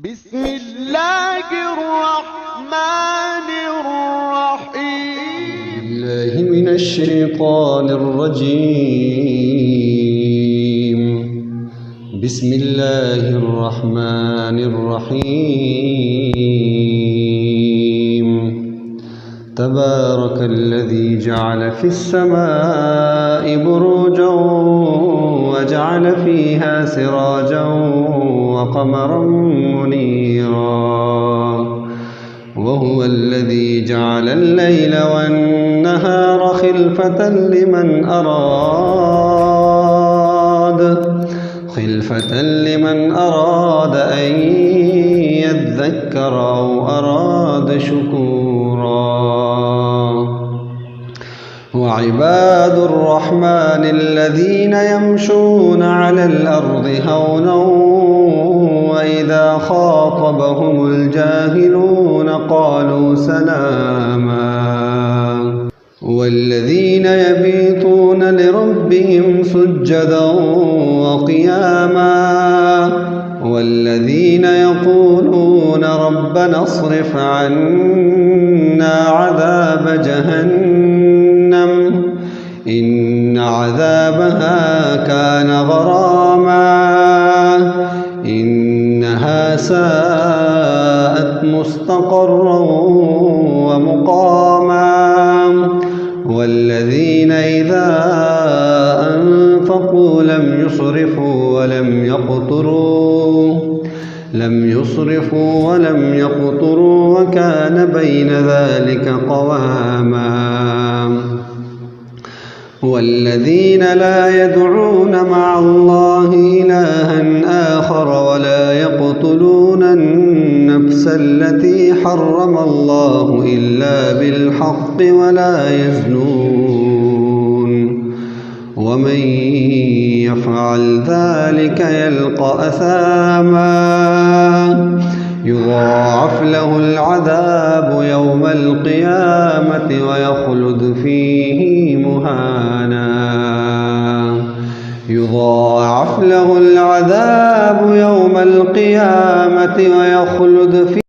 بسم الله الرحمن الرحيم. بالله من الشيطان الرجيم. بسم الله الرحمن الرحيم. تبارك الذي جعل في السماء بروجا وجعل فيها سراجا وقمرا منيرا، وهو الذي جعل الليل والنهار خلفة لمن أراد أن يذكر أو أراد شكورا. وعباد الرحمن الذين يمشون على الأرض هونا وإذا خاطبهم الجاهلون قالوا سلاما. والذين يبيتون لربهم سجدا وقياما، والذين يقولون ربنا اصرف عنا عذاب جهنم إن عذابها كان غراما إنها ساءت مستقرا ومقاما. والذين إذا أنفقوا لم يسرفوا ولم يقتروا وكان بين ذلك قواما. والذين لا يدعون مع الله إلها آخر ولا يقتلون النفس التي حرم الله إلا بالحق ولا يزنون، ومن يفعل ذلك يلقى أثاما يضاعف له العذاب يوم القيامة ويخلد فيه مهانا. يضاعف له العذاب يوم القيامة ويخلد فيه